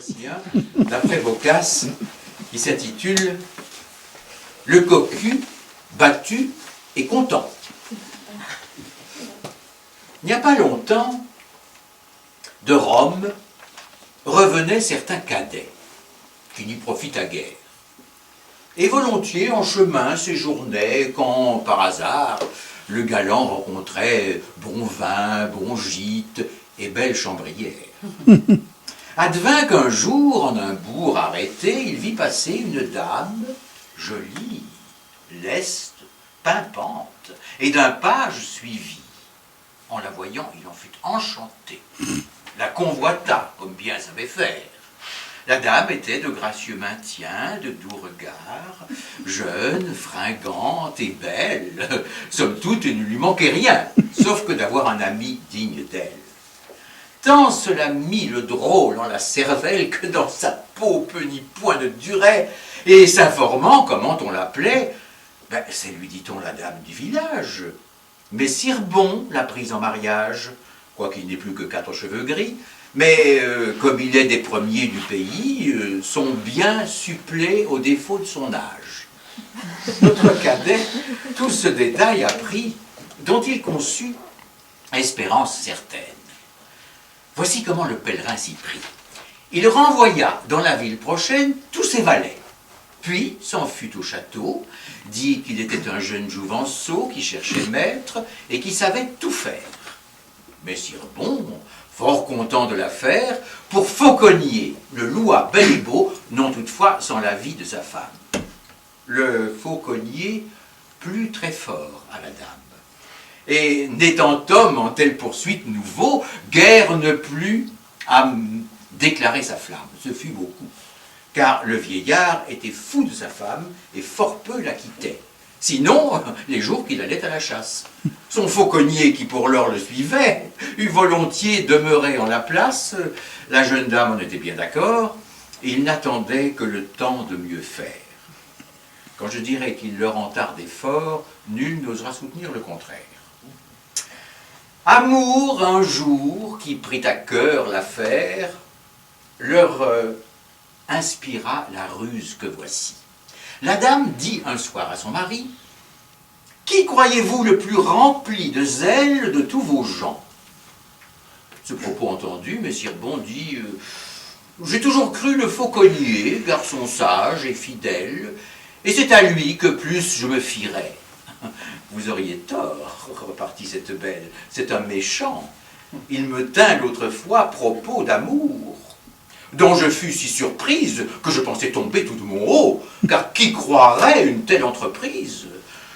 voici un d'après Boccace qui s'intitule « Le cocu battu et content ». Il n'y a pas longtemps, de Rome revenaient certains cadets qui n'y profitent à guère. Et volontiers en chemin séjournaient quand, par hasard, le galant rencontrait bon vin, bon gîte et belle chambrière. Advint qu'un jour, en un bourg arrêté, il vit passer une dame jolie, leste, pimpante, et d'un page suivi. En la voyant, il en fut enchanté, la convoita, comme bien savait faire. La dame était de gracieux maintien, de doux regards, jeune, fringante et belle. Somme toute, il ne lui manquait rien, sauf que d'avoir un ami digne d'elle. Tant cela mit le drôle en la cervelle que dans sa peau peu ni point ne durait, et s'informant comment on l'appelait, c'est lui, dit-on, la dame du village. Messire Bon l'a prise en mariage, quoiqu'il n'ait plus que 4 cheveux gris, mais comme il est des premiers du pays, son bien supplée au défaut de son âge. Notre cadet, tout ce détail apprit, dont il conçut espérance certaine. Voici comment le pèlerin s'y prit. Il renvoya dans la ville prochaine tous ses valets, puis s'en fut au château, dit qu'il était un jeune jouvenceau qui cherchait maître et qui savait tout faire. Messire Bon, fort content de l'affaire, pour fauconnier le loua bel et beau, non toutefois sans l'avis de sa femme. Le fauconnier plut très fort à la dame. Et n'étant homme en telle poursuite nouveau, guère ne plut à déclarer sa flamme. Ce fut beaucoup, car le vieillard était fou de sa femme et fort peu la quittait. Sinon, les jours qu'il allait à la chasse. Son fauconnier, qui pour l'heure le suivait, eût volontiers demeuré en la place. La jeune dame en était bien d'accord, et il n'attendait que le temps de mieux faire. Quand je dirais qu'il leur en tardait fort, nul n'osera soutenir le contraire. Amour, un jour, qui prit à cœur l'affaire, leur inspira la ruse que voici. La dame dit un soir à son mari, « Qui croyez-vous le plus rempli de zèle de tous vos gens ?» Ce propos entendu, Messire Bon dit, « J'ai toujours cru le fauconnier, garçon sage et fidèle, et c'est à lui que plus je me fierais. » Vous auriez tort, repartit cette belle, c'est un méchant. Il me tint l'autre fois propos d'amour, dont je fus si surprise que je pensais tomber tout de mon haut, car qui croirait une telle entreprise?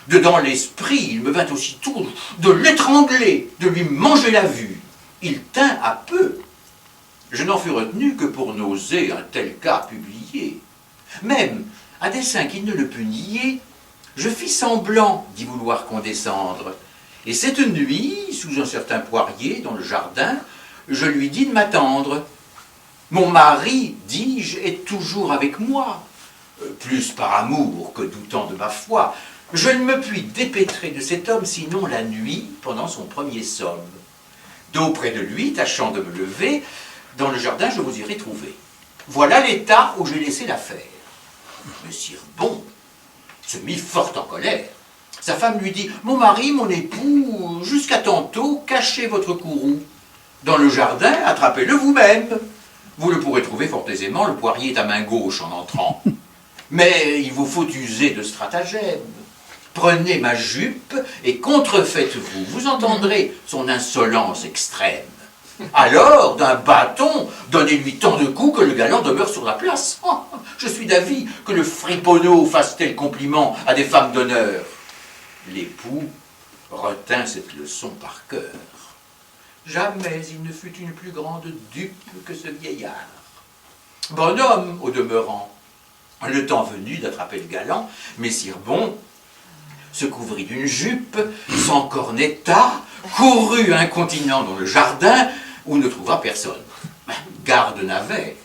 Dedans l'esprit, il me vint aussitôt de l'étrangler, de lui manger la vue. Il tint à peu. Je n'en fus retenu que pour n'oser un tel cas publier. Même, à dessein qu'il ne le pût nier, je fis semblant d'y vouloir condescendre. Et cette nuit, sous un certain poirier dans le jardin, je lui dis de m'attendre. Mon mari, dis-je, est toujours avec moi, plus par amour que doutant de ma foi. Je ne me puis dépêtrer de cet homme, sinon la nuit, pendant son premier somme. D'auprès de lui, tâchant de me lever, dans le jardin, je vous irai trouver. Voilà l'état où j'ai laissé l'affaire. Messire Bon se mit fort en colère. Sa femme lui dit, « Mon mari, mon époux, jusqu'à tantôt, cachez votre courroux. Dans le jardin, attrapez-le vous-même. Vous le pourrez trouver fort aisément, le poirier est à main gauche en entrant. Mais il vous faut user de stratagème. Prenez ma jupe et contrefaites-vous. Vous entendrez son insolence extrême. Alors, d'un bâton, donnez-lui tant de coups que le galant demeure sur la place. Oh, je suis d'avis que le friponneau fasse tel compliment à des femmes d'honneur. » L'époux retint cette leçon par cœur. Jamais il ne fut une plus grande dupe que ce vieillard. Bonhomme, au demeurant. Le temps venu d'attraper le galant, Messire Bon se couvrit d'une jupe, sans cornetta, courut incontinent dans le jardin, où ne trouva personne. Garde n'avait,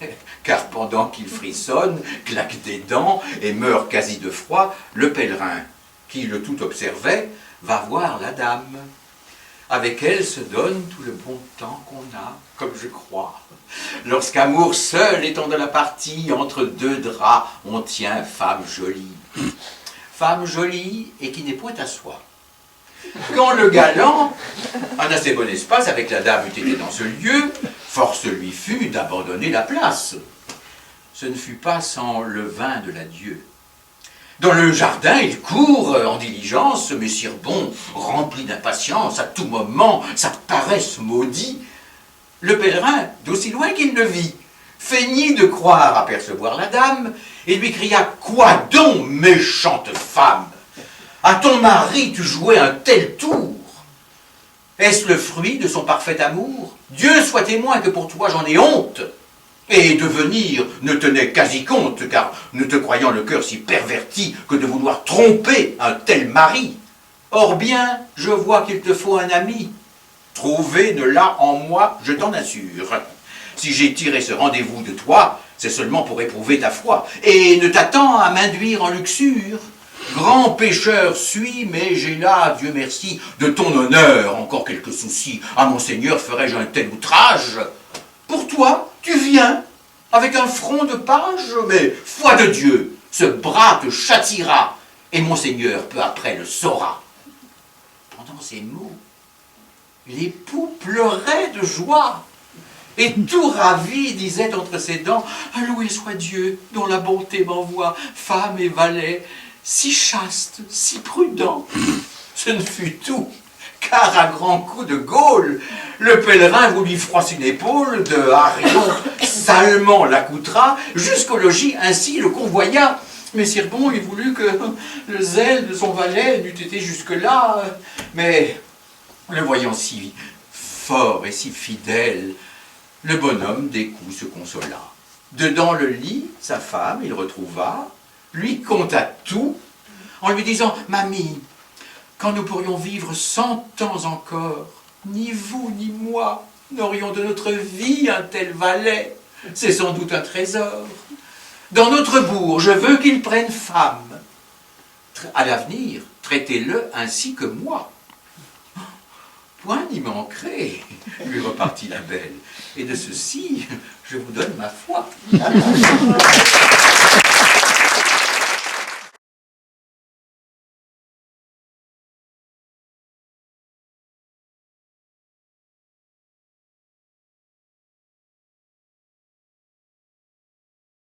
car pendant qu'il frissonne, claque des dents et meurt quasi de froid, le pèlerin, qui le tout observait, va voir la dame. Avec elle se donne tout le bon temps qu'on a, comme je crois. Lorsqu'amour seul étant de la partie, entre deux draps, on tient femme jolie. Femme jolie et qui n'est point à soi. Quand le galant, en assez bon espace avec la dame eût été dans ce lieu, force lui fut d'abandonner la place. Ce ne fut pas sans le vin de l'adieu. Dans le jardin, il court en diligence, Messire Bon, rempli d'impatience, à tout moment, sa paresse maudit. Le pèlerin, d'aussi loin qu'il le vit, feignit de croire apercevoir la dame, et lui cria « Quoi donc, méchante femme? À ton mari tu jouais un tel tour? Est-ce le fruit de son parfait amour? Dieu soit témoin que pour toi j'en ai honte. Et de venir ne tenais quasi compte, car ne te croyant le cœur si perverti que de vouloir tromper un tel mari. Or bien, je vois qu'il te faut un ami. Trouvé-ne l'a en moi, je t'en assure. Si j'ai tiré ce rendez-vous de toi, c'est seulement pour éprouver ta foi, et ne t'attends à m'induire en luxure. Grand pécheur suis, mais j'ai là, Dieu merci, de ton honneur encore quelques soucis. À mon Seigneur ferais-je un tel outrage? Pour toi, tu viens, avec un front de page, mais foi de Dieu, ce bras te châtira, et mon Seigneur peu après le saura. Pendant ces mots, l'époux pleurait de joie, et tout ravi disait entre ses dents, « Loué soit Dieu, dont la bonté m'envoie, femme et valet, si chaste, si prudent. » Ce ne fut tout, car à grands coups de Gaule, le pèlerin voulut froisser une épaule, de harion salement l'accoutra, jusqu'au logis ainsi le convoya. Messire Bon, il voulut que le zèle de son valet n'eût été jusque-là, mais le voyant si fort et si fidèle, le bonhomme des coups se consola. Dedans le lit, sa femme, il retrouva, lui conta tout, en lui disant « Mamie, quand nous pourrions vivre 100 ans encore, ni vous ni moi n'aurions de notre vie un tel valet. C'est sans doute un trésor. Dans notre bourg, je veux qu'il prenne femme. À l'avenir, traitez-le ainsi que moi. » Point n'y manquerait, lui repartit la belle, et de ceci, je vous donne ma foi.